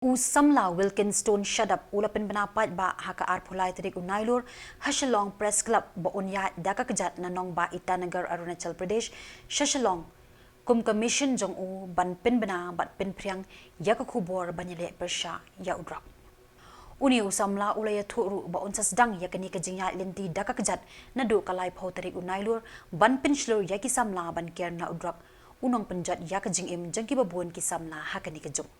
Usamla Wilkinstone shadap ulapin benapat ba haka arpulai terik unailur Hashalong Press Club ba unya daka kejat nanong ba Itanagar Arunachal Pradesh Shashalong kum commission jong u ban pin bena bat pin priang ya ka khubor banyale persha ya udrak uni usamla ulaya thuru ba unsas dang ya kani kajingya linti daka kejat nadu kalai phau terik unailur ban pin shlur ya ki samla ban ker na udrak unong penjat ya kajing im jangki babun ki samla hakani kejung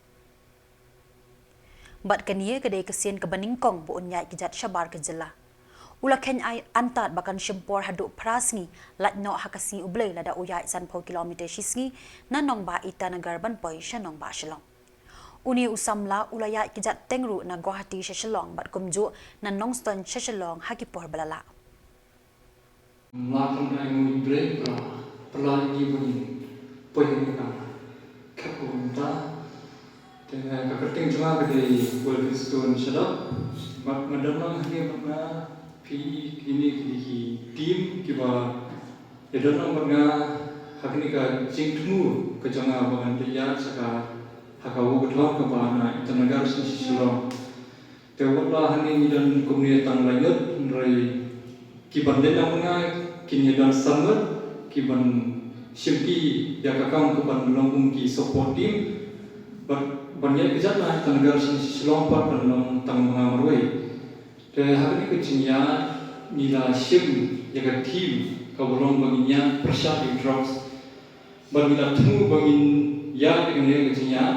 Bat kania kedai kesien ke Baningkong bu unyai kejat syabar ke jela. Ula ken ai antat bakan syempor haduk prasngi lat no hakasi ublei lada uyai sanpau kilometer shisngi nanong ba Itanagar banpoi shanong ba Shalong. Uni usamla ulayai kejat tengru na Guwahati Shalong bat kumju nanong ston Shalong hakipor balala. Melakukan yang ublei pelagi bunyi poinnya kapunta dengan kepenting juga kedai Wilkinstone shadap, mak mendalam hanya makna ini tim kiba, dalam makna hak ini ka jingtmu kejangan bangan dia saka hakawu betul kebana Itanagar Shalong. Tewatlah hani dan komunitas tang lanjut dari kiban dan makna kini dan sangat kiban simpi jakakam kiban lambung ki support team. Banyak kejat lah Itanagar Shalong pat penong tang mengamarway. Dan hari ini kecinya nila sim jaga tim kabolong baginya persyarat drugs. Bagila temu bagin ya dengan kecinya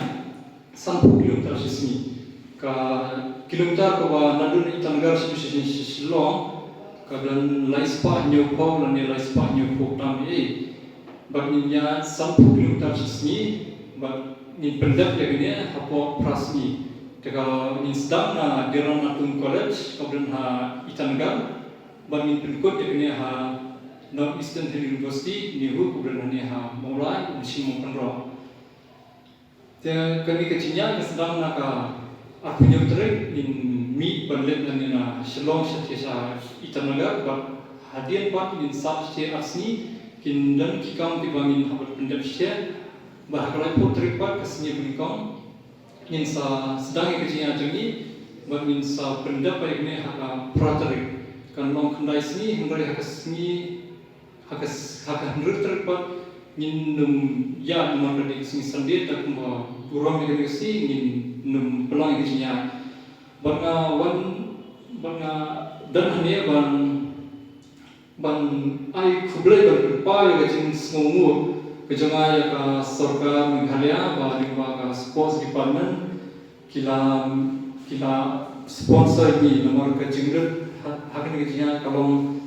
10 kilometer sini. Ka kilometer kawa nadun Itanagar Shalong kadang laispa nyopau dan laispa nyopau tamai. Baginya 10 kilometer sini ni pendap yang ini apa prasmi. Kalau ni sedang na dirang Natung College kemudian ha Itanagar, bagi penkot yang ini ha North Eastern University ni kemudian ni ha mulai musim penro. Jadi kami kecinya sedang nak aku nyutrik in mi berlet dan na Shalong setiasa Itanagar hadian pat in sabse asni kindan kikam dibangin habat pendap share. Bahagian putripat kesini berikam, insa sedang kerja jadi, insa pendapat ini hak praterik. Kan long kendai sini hendak hak sini hak hendak terlibat num ya nomor dari sini sendiri tak kumba burung dari sini num pelang kerjanya. Banga dan hanya ban ai kublai berpai kerja semua. Kejangan ya ka Sarkar Meghalaya bahari ka Sports Department kila sponsor ni nomor ka jinglet hak ni kejinya kalong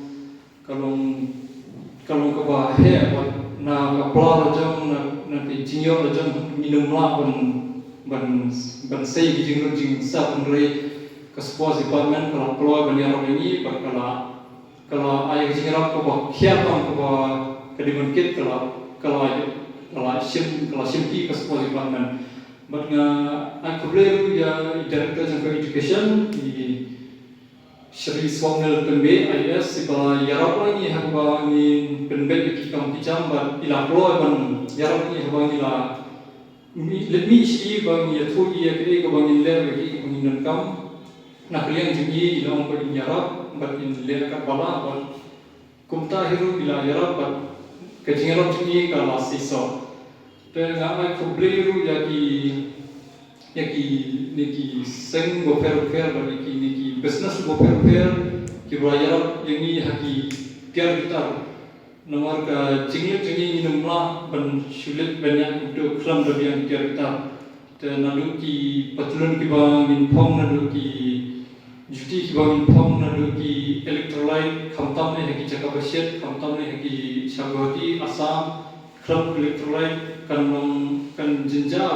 ke bahe na ka pla rajang na ke jingyo rajang minum la ban sei jinglet jing sa penrei ka Sports Department kalau keluar banyar ini kalau ai jingrat ko ba khiatang ko ba kadimankit kalau simpi ke Sports Department. Bagi aku beliau ya Director General Education di Sri Swamnil Pembe IS sebagai yarap lagi hamba ni Pembe di kampung Jambat ila keluar ban yarap ni hamba ni la lebih sih bang ya tu ia kiri ke bang ler bagi penginan kam nak liang jadi ila orang pergi yarap bagi ler kat bala ban kumta hiru ila yarap ban kecingan jadi kalau sisa. Dan aku beliau yaki seng goper bagi business goper kibayar yang ini haki tiar kita nomor ke cingit ini nomor ban sulit banyak untuk kelam lebih yang tiar kita. Dan lalu ki patulan kibang infom lalu ki juti kibang infom lalu ki electrolyte kamtam ni haki cakap bersih kamtam ni haki Syagwati Assam klub electrolyte kan jenja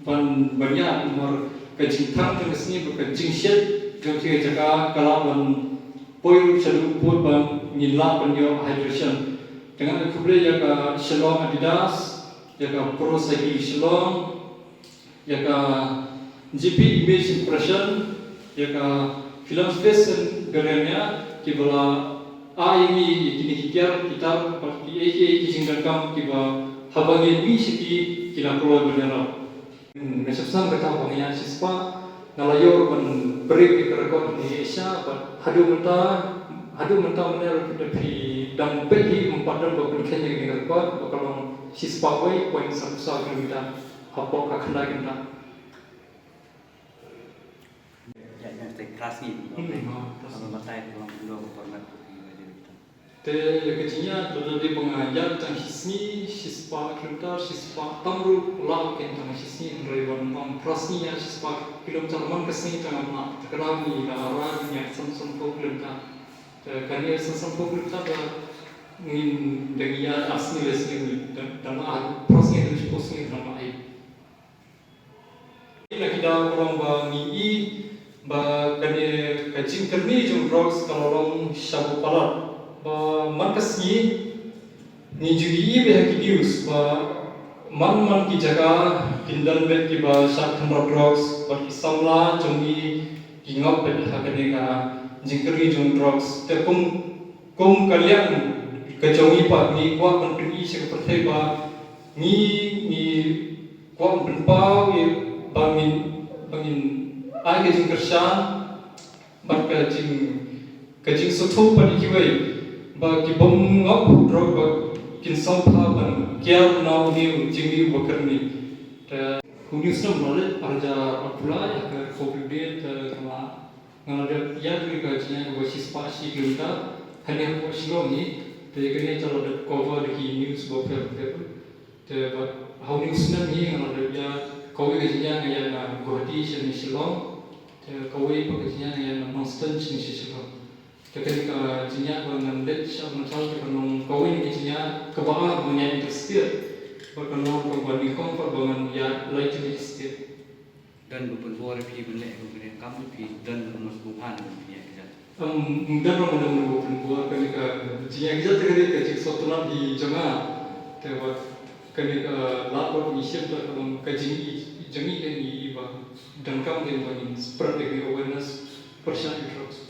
ban banyak nomor kejintang ke sini berkejingsyat jadi jaga kalaban poil selalu pun ban nila penyo hydration dengan kemudian jaga Shalong Adidas jaga Pro Cycle Shalong jaga GP Image Impression jaga Film Space Galleria kibala ini kini kiar kita seperti kisah kam kiba habang ini sih kila keluar bernyawa Mesepsan kata bangnya siswa nalayor ban break ke rekod Indonesia hadu menta mener di dam pegi mempadam bakul kenya ni rekod bakal siswa wei poin 1 kilometer hapo ka khanda kita yang keras ni kalau matai kalau belum pernah te kecinya tu di pengajar tang hisni siswa kilometer siswa tamru lau ken tang hisni rewan mam prasni ya siswa kilometer man kesni tang ma terkenal ni arah nya sam kilometer te kania sam kilometer ngin dengan asni lesni ni dan prasni dan posni dan ma ai ila kita orang bangi ba kane kacing kerni jum drugs kalau orang shabu palat markas ni juga behaki dius man ki jaga kindan bet ki ba shat khandra drugs ba ki samla jongi ingap bet hakane ka jingkri jong drugs te kum kalian ka jongi pa ni kwa kontribui se ka perthai ba ni kwa benpa bangin ai ke jingkershan ba ka jing soto pa ni ki wei ba ki bom ngap drog ba kin som pha ban kiar naw ni jingni bakarni ta kunis nam nole arja apula ya ka covid kama ngada ya ni ka jinya ba sispa si kilometer hanya ko silo ni te kene chalo de cover ki news ba pe te ba how news nam ni ngada ya ko ge jinya ya na guwahati ni silo te ko we ba jinya ya na Boston ni silo ketika jinya mengendet sama sahaja penong kawin jinya ke bawah punya interested berkenal kembali komfort dengan ya lain interested dan beberapa pi belek kemudian kamu pi dan rumah bukan punya kita dan orang beberapa ketika jinya kita terkait kecik suatu di jemaah terbuat ketika lapor misi tu orang kaji jemi ini dan kamu yang spread awareness percaya drugs